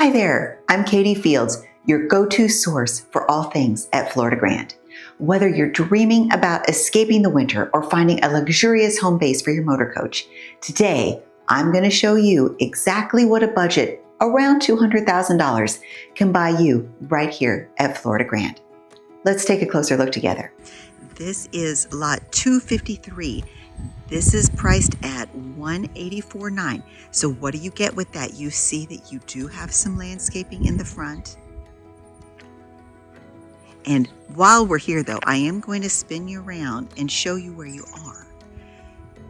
Hi there, I'm Katie Fields, your go-to source for all things at Florida Grande. Whether you're dreaming about escaping the winter or finding a luxurious home base for your motor coach, today I'm going to show you exactly what a budget around $200,000 can buy you right here at Florida Grande. Let's take a closer look together. This is lot 253. This is priced at $184,900. So what do you get with that? You see that you do have some landscaping in the front. And while we're here though, I am going to spin you around and show you where you are.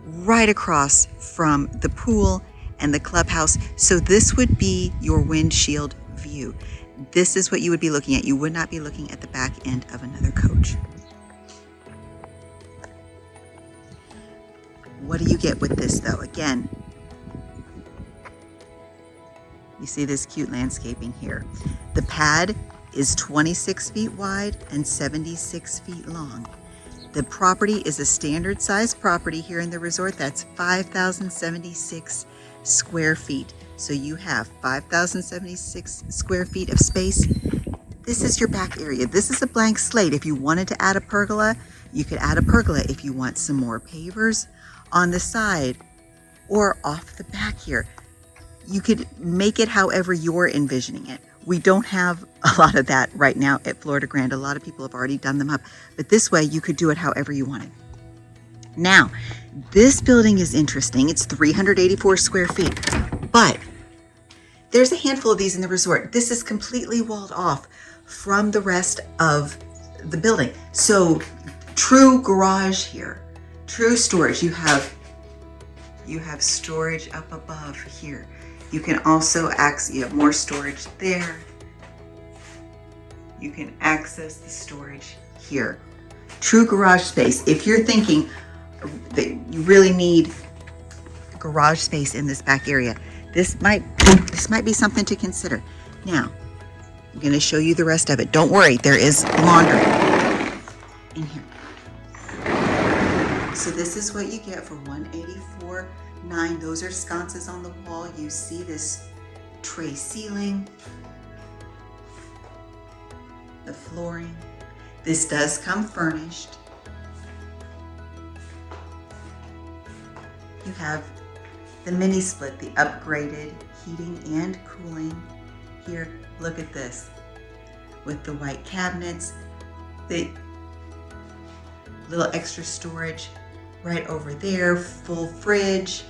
Right across from the pool and the clubhouse. So this would be your windshield view. This is what you would be looking at. You would not be looking at the back end of another coach. What do you get with this though? Again, you see this cute landscaping here. The pad is 26 feet wide and 76 feet long. The property is a standard size property here in the resort. That's 5,076 square feet. So you have 5,076 square feet of space. This is your back area. This is a blank slate. If you wanted to add a pergola, you could add a pergola. If you want some more pavers on the side or off the back here, you could make it however you're envisioning it. We don't have a lot of that right now at Florida Grande. A lot of people have already done them up, but this way you could do it however you wanted. Now, this building is interesting. It's 384 square feet, but there's a handful of these in the resort. This is completely walled off from the rest of the building. So true garage here, true storage. You have storage up above here. You can also access, you have more storage there. You can access the storage here. True garage space. If you're thinking that you really need garage space in this back area, this might be something to consider. Now, I'm going to show you the rest of it. Don't worry, there is laundry in here. So this is what you get for $184,900. Those are sconces on the wall. You see this tray ceiling, the flooring. This does come furnished. You have the mini split, the upgraded heating and cooling. Here, look at this with the white cabinets, the little extra storage right over there, full fridge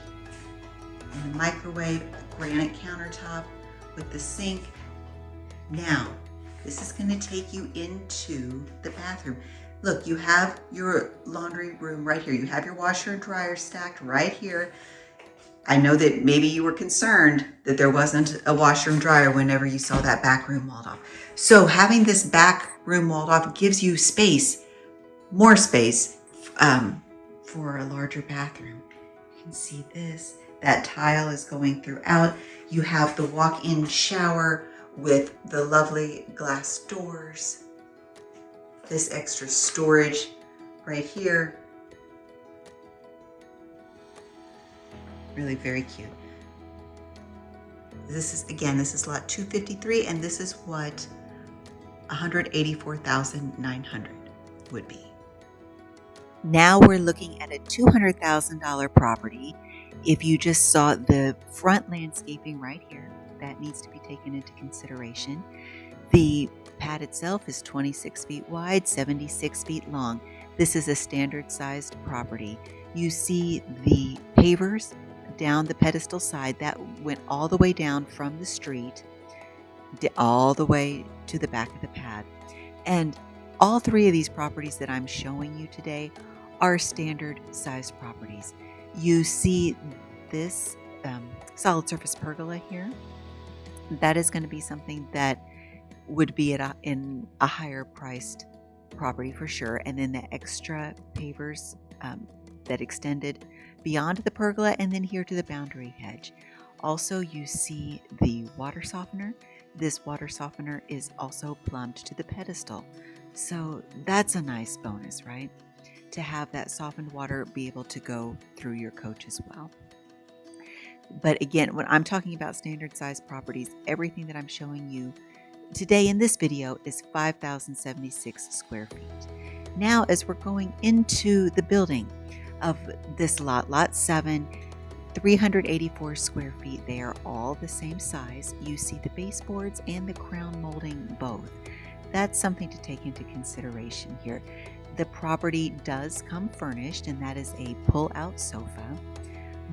and a microwave, granite countertop with the sink. Now, this is going to take you into the bathroom. Look, you have your laundry room right here. You have your washer and dryer stacked right here. I know that maybe you were concerned that there wasn't a washer and dryer whenever you saw that back room walled off. So having this back room walled off gives you space, more space, for a larger bathroom. You can see this. That tile is going throughout. You have the walk-in shower with the lovely glass doors. This extra storage right here. Really very cute. This is lot 253, and this is what $184,900 would be. Now we're looking at a $200,000 property. If you just saw the front landscaping right here, that needs to be taken into consideration. The pad itself is 26 feet wide, 76 feet long. This is a standard sized property. You see the pavers down the pedestal side that went all the way down from the street all the way to the back of the pad. And all three of these properties that I'm showing you today are standard sized properties. You see this solid surface pergola here. That is going to be something that would be in a higher priced property for sure. And then the extra pavers that extended beyond the pergola and then here to the boundary hedge. Also, you see the water softener. This water softener is also plumbed to the pedestal. So that's a nice bonus, right? To have that softened water be able to go through your coach as well. But again, when I'm talking about standard size properties, everything that I'm showing you today in this video is 5,076 square feet. Now, as we're going into the building of this lot, lot 7, 384 square feet, they are all the same size. You see the baseboards and the crown molding both. That's something to take into consideration here. The property does come furnished, and that is a pull-out sofa.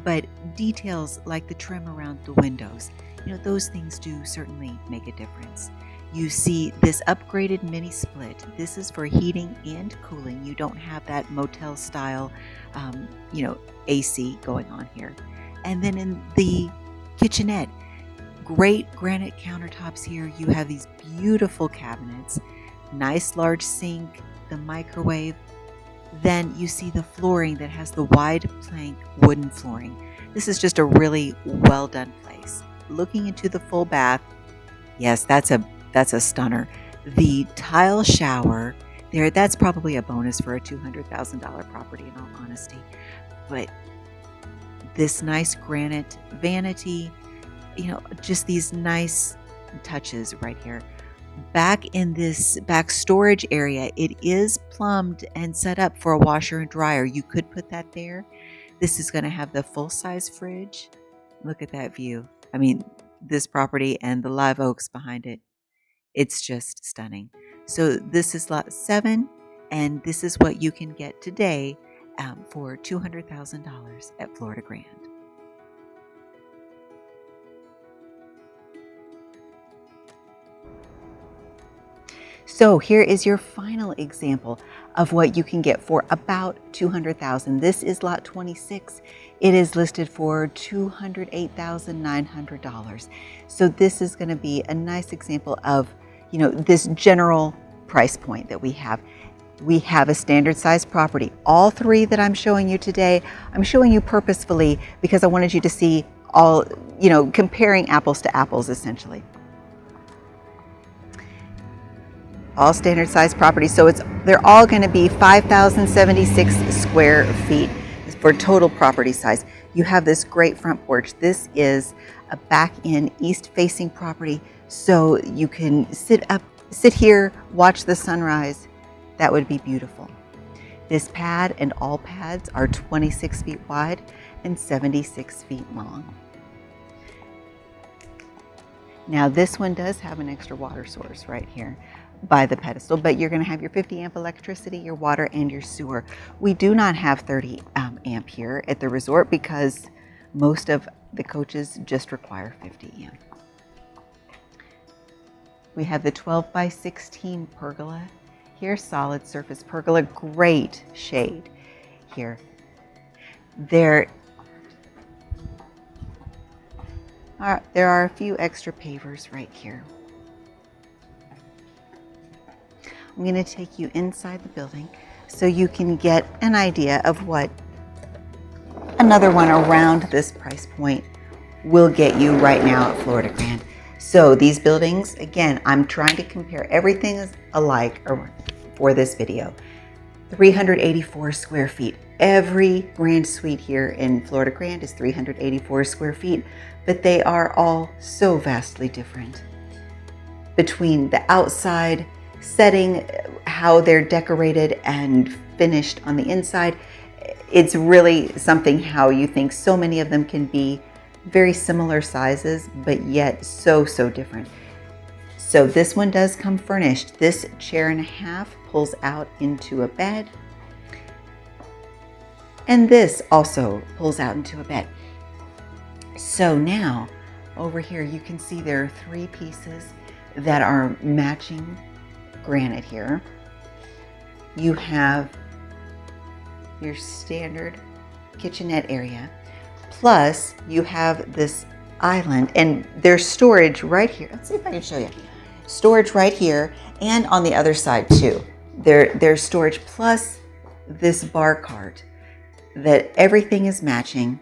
But details like the trim around the windows, those things do certainly make a difference. You see this upgraded mini split. This is for heating and cooling. You don't have that motel style, AC going on here. And then in the kitchenette, great granite countertops here. You have these beautiful cabinets, nice large sink, the microwave. Then you see the flooring that has the wide plank wooden flooring. This is just a really well done place. Looking into the full bath, yes, that's a stunner. The tile shower there, that's probably a bonus for a $200,000 property in all honesty. But this nice granite vanity, just these nice touches right here. Back in this back storage area, it is plumbed and set up for a washer and dryer. You could put that there. This is going to have the full-size fridge. Look at that view. I mean, this property and the live oaks behind it, it's just stunning. So this is lot 7, and this is what you can get today for $200,000 at Florida Grand. So here is your final example of what you can get for about $200,000. This is lot 26. It is listed for $208,900. So this is going to be a nice example of, this general price point that we have. We have a standard size property. All 3 that I'm showing you today, I'm showing you purposefully because I wanted you to see all, comparing apples to apples essentially. All standard size properties. So they're all going to be 5,076 square feet for total property size. You have this great front porch. This is a back-in east-facing property, so you can sit here, watch the sunrise. That would be beautiful. This pad and all pads are 26 feet wide and 76 feet long. Now this one does have an extra water source right here by the pedestal, but you're going to have your 50 amp electricity, your water, and your sewer. We do not have 30 amp here at the resort because most of the coaches just require 50 amp. We have the 12 by 16 pergola here, solid surface pergola, great shade here. There are a few extra pavers right here. I'm going to take you inside the building so you can get an idea of what another one around this price point will get you right now at Florida Grand. So these buildings, again, I'm trying to compare everything alike for this video. 384 square feet. Every Grande Suite here in Florida Grand is 384 square feet, but they are all so vastly different. Between the outside setting, how they're decorated and finished on the inside, it's really something how you think so many of them can be very similar sizes, but yet so different. So this one does come furnished. This chair and a half pulls out into a bed. And this also pulls out into a bed. So now over here you can see there are 3 pieces that are matching granite here. You have your standard kitchenette area, plus you have this island, and there's storage right here. Let's see if I can show you. Storage right here and on the other side too. There's storage plus this bar cart that everything is matching.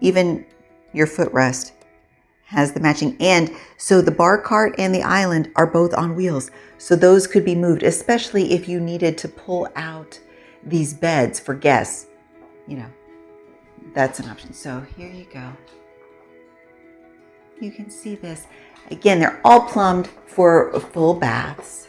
Even your footrest has the matching, and so the bar cart and the island are both on wheels, so those could be moved, especially if you needed to pull out these beds for guests. that's an option. So here you go. You can see this. Again, they're all plumbed for full baths.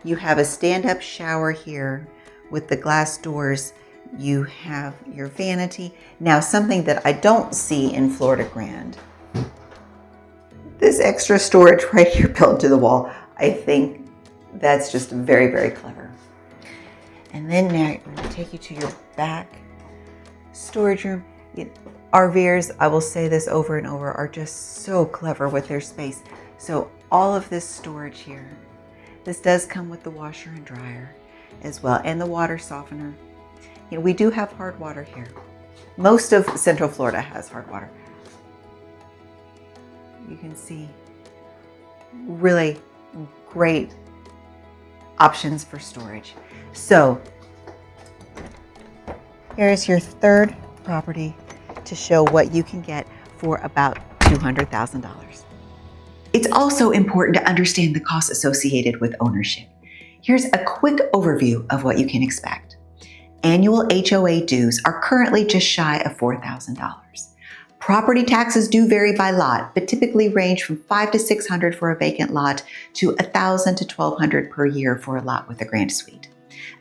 You have a stand-up shower here with the glass doors. You have your vanity. Now, something that I don't see in Florida Grand, this extra storage right here built into the wall. I think that's just very, very clever. And then now I'm going to take you to your back storage room. RVers, I will say this over and over, are just so clever with their space. So all of this storage here, this does come with the washer and dryer as well, and the water softener. We do have hard water here. Most of Central Florida has hard water. You can see really great options for storage. So here's your third property to show what you can get for about $200,000. It's also important to understand the costs associated with ownership. Here's a quick overview of what you can expect. Annual HOA dues are currently just shy of $4,000. Property taxes do vary by lot, but typically range from $500 to $600 for a vacant lot to $1,000 to $1,200 per year for a lot with a Grande Suite.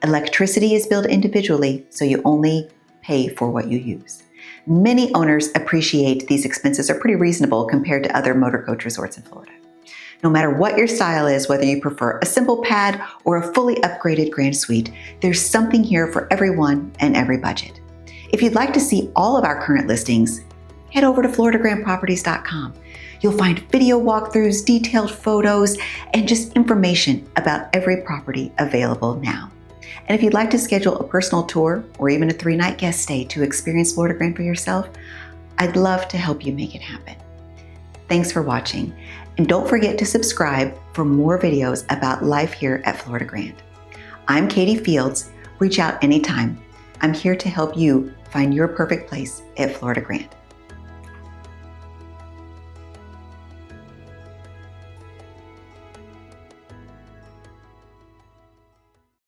Electricity is billed individually, so you only pay for what you use. Many owners appreciate these expenses are pretty reasonable compared to other Motorcoach resorts in Florida. No matter what your style is, whether you prefer a simple pad or a fully upgraded Grande Suite, there's something here for everyone and every budget. If you'd like to see all of our current listings, head over to floridagrandproperties.com. You'll find video walkthroughs, detailed photos, and just information about every property available now. And if you'd like to schedule a personal tour or even a 3-night guest stay to experience Florida Grand for yourself, I'd love to help you make it happen. Thanks for watching, and don't forget to subscribe for more videos about life here at Florida Grand. I'm Katie Fields. Reach out anytime. I'm here to help you find your perfect place at Florida Grand.